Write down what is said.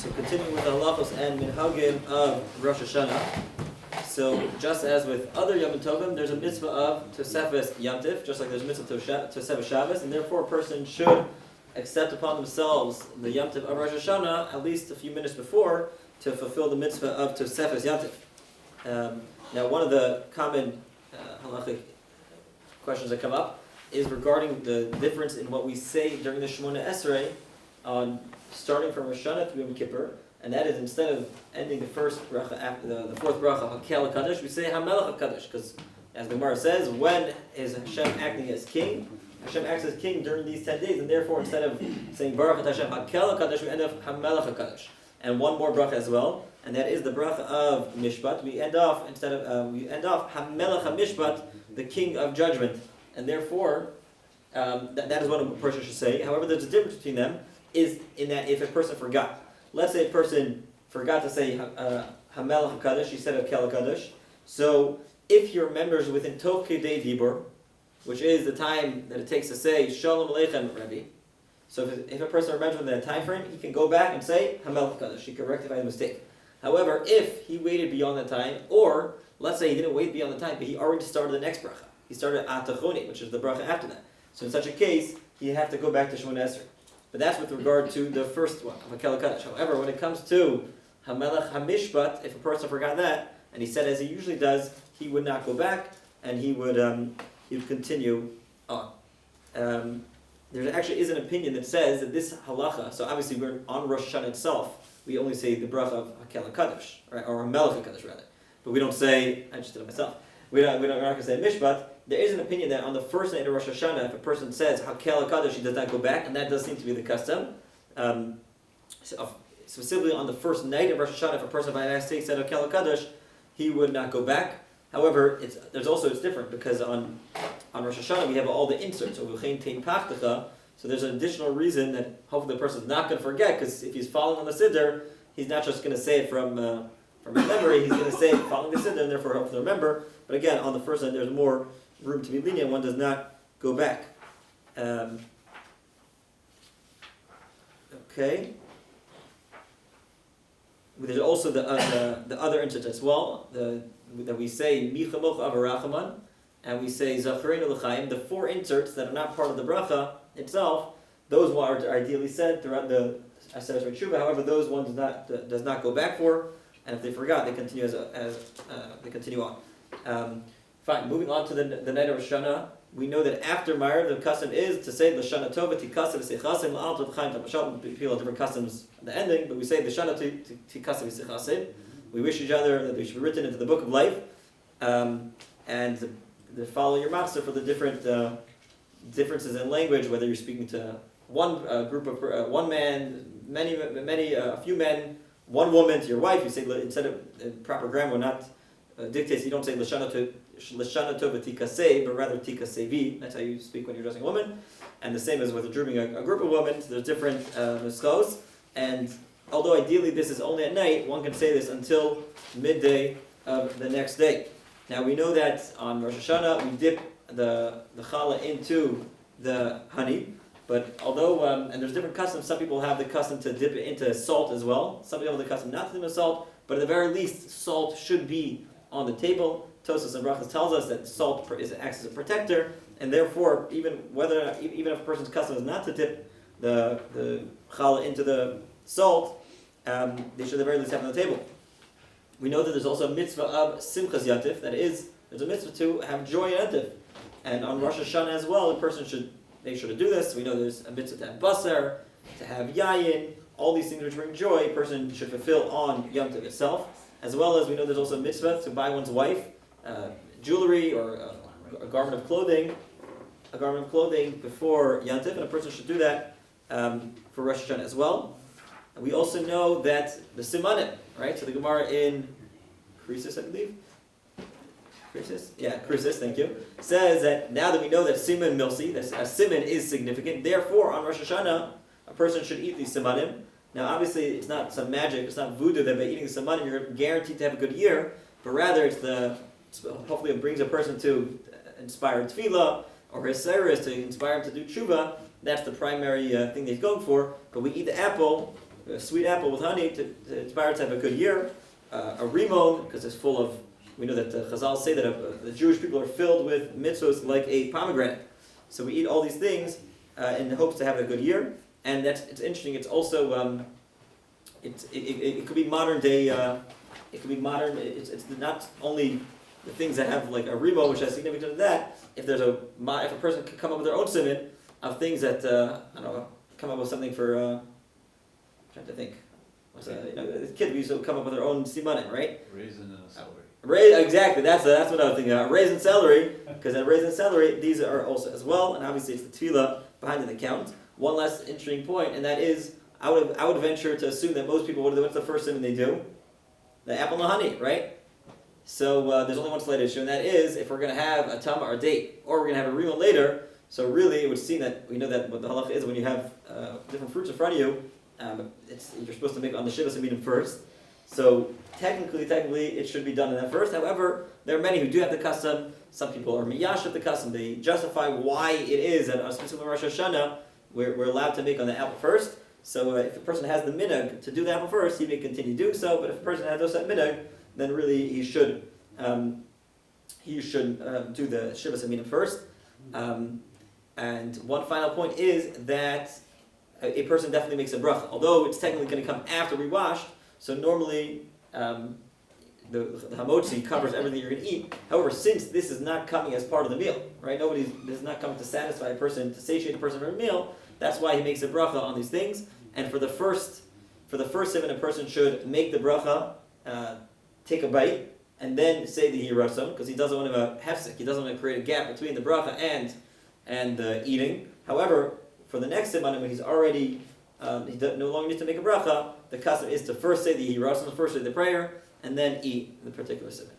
So continuing with the halachos and minhagim of Rosh Hashanah. So just as with other Yom Tovim, there's a mitzvah of Tosefes Yom Tov, just like there's a mitzvah of Tosefes Shabbos, and therefore a person should accept upon themselves the Yom Tov of Rosh Hashanah at least a few minutes before to fulfill the mitzvah of Tosefes Yom Tov. Now, one of the common halachic questions that come up is regarding the difference in what we say during the Shemona Esrei on starting from Rosh Hashanah to Yom Kippur, and that is instead of ending the first bracha after the fourth bracha, HaKeil HaKadosh, we say HaMelech HaKadosh, because as the Gemara says, when is Hashem acting as king? Hashem acts as king during these 10 days, and therefore instead of saying Baruch Hashem HaKeil HaKadosh, we end up HaMelech HaKadosh. And one more bracha as well, and that is the bracha of Mishpat. We end off HaMelech HaMishpat, the king of judgment, and therefore that is what a person should say. However, there's a difference between them, is in that if a person forgot. Let's say a person forgot to say HaMelech HaKadosh, he said HaKeil HaKadosh. So if he remembers within toch dibbur, which is the time that it takes to say Shalom, alecha, Rebbe. So if a person remembers within that time frame, he can go back and say HaMelech HaKadosh. He can rectify the mistake. However, if he waited beyond the time, or let's say he didn't wait beyond the time, but he already started the next bracha. He started Atachoni, which is the bracha after that. So in such a case, he'd have to go back to Shemona Esrei. But that's with regard to the first one, HaKeil HaKadosh. However, when it comes to HaMelech HaMishpat, if a person forgot that, and he said as he usually does, he would not go back, and he would continue on. There actually is an opinion that says that this halacha, so obviously we're on Rosh Hashanah itself, we only say the bracha of HaKeil HaKadosh, right, or HaMelech HaKadosh rather. But we don't say, I just did it myself, we're not going to say Mishpat. There is an opinion that on the first night of Rosh Hashanah, if a person says HaKeil HaKadosh, he does not go back, and that does seem to be the custom. Specifically on the first night of Rosh Hashanah, if a person by mistake said HaKeil HaKadosh, he would not go back. However, it's different because on Rosh Hashanah we have all the inserts. So there's an additional reason that hopefully the person is not going to forget, because if he's following on the siddur, he's not just going to say it from his memory, he's going to say it following the siddur, and therefore hopefully remember. But again, on the first night there's more room to be lenient. One does not go back. Okay. There's also the other inserts as well. That we say Mi Chamocha Avarachaman, and we say Zochreinu Chayim. The four inserts that are not part of the bracha itself, those are ideally said throughout the Aseres Yemei Teshuvah. However, those ones does not go back for, and if they forgot, they continue they continue on. Fine. Moving on to the night of Rosh Hashanah, we know that after Ma'ariv, the custom is to say L'Shana Tova Tikasav V'Seichasim L'Al Tov Chaim Tamashal. People have different customs at the ending, but we say L'Shana Tikasav V'Seichasim. We wish each other that they should be written into the book of life, and to follow your master for the different differences in language, whether you're speaking to one group of one man, a few men, one woman, to your wife. You say instead of proper grammar, not dictates. You don't say L'Shana Tova Tikasei, but rather Tikasevi. That's how you speak when you're addressing a woman. And the same as with addressing a group of women. So there's different nuskos. And although ideally this is only at night, one can say this until midday of the next day. Now we know that on Rosh Hashanah we dip the challah into the honey. But although, and there's different customs, some people have the custom to dip it into salt as well. Some people have the custom not to dip in salt, but at the very least, salt should be on the table. Tosefes and brachas tells us that salt acts as a protector, and therefore, even if a person's custom is not to dip the challah into the salt, they should at the very least have it on the table. We know that there's also a mitzvah of simchas yatif. That is, there's a mitzvah to have joy in yatif, and on Rosh Hashanah as well, a person should make sure to do this. We know there's a mitzvah to have basar, to have yayin, all these things which bring joy. A person should fulfill on Yom Tov itself, as well as we know there's also a mitzvah to buy one's wife jewelry or a garment of clothing, before Yom Tov, and a person should do that for Rosh Hashanah as well. And we also know that the Simanim, right? So the Gemara in Krisis, I believe. Krisis, thank you. Says that now that we know that Siman Milsi, that a Siman is significant, therefore on Rosh Hashanah, a person should eat these Simanim. Now obviously it's not some magic, it's not voodoo that by eating the Simanim you're guaranteed to have a good year, but rather hopefully it brings a person to inspire Tefillah, or his Aseres to inspire him to do Tshuva. That's the primary thing that he's going for. But we eat the apple a sweet apple with honey to inspire to have a good year. A rimon, because it's full of, we know that the Chazal say that the Jewish people are filled with mitzvos like a pomegranate. So we eat all these things in the hopes to have a good year. And it's interesting, it's also, it could be modern day, it could be modern, it's not only the things that have like a rimon, which has significance of that. If a person could come up with their own siman of things that, I don't know, come up with something for, I'm trying to think. The kid used to come up with their own Simanim, right? Raisin and a celery. Exactly, that's what I was thinking. Raisin celery, because that raisin celery, these are also as well, and obviously it's the tefillah behind the account. One last interesting point, and that is, I would venture to assume that most people, what's the first thing they do? The apple and honey, right? So there's only one slight issue, and that is if we're going to have a tama or a date, or we're going to have a rimon later. So really, it would seem that we know that what the halacha is when you have different fruits in front of you. You're supposed to make on the Shiva Shofteinu first. So technically, it should be done in that first. However, there are many who do have the custom. Some people are miyash of the custom. They justify why it is that specifically Rosh Hashanah we're allowed to make on the apple first. So if a person has the minhag to do the apple first, he may continue doing so. But if a person has no such minhag, then really he should do the Shiva Shofteinu first. And one final point is that a person definitely makes a bracha, although it's technically going to come after we washed. So normally the hamotzi covers everything you're going to eat. However, since this is not coming as part of the meal, right? This is not coming to satisfy a person, to satiate a person for a meal. That's why he makes a bracha on these things. And for the first siman, a person should make the bracha, take a bite, and then say the hirasam, because he doesn't want to have a hefsek. He doesn't want to create a gap between the bracha and eating. However, for the next siman, when he's already he no longer needs to make a bracha, the custom is to first say the hirasam, first say the prayer, and then eat the particular siman.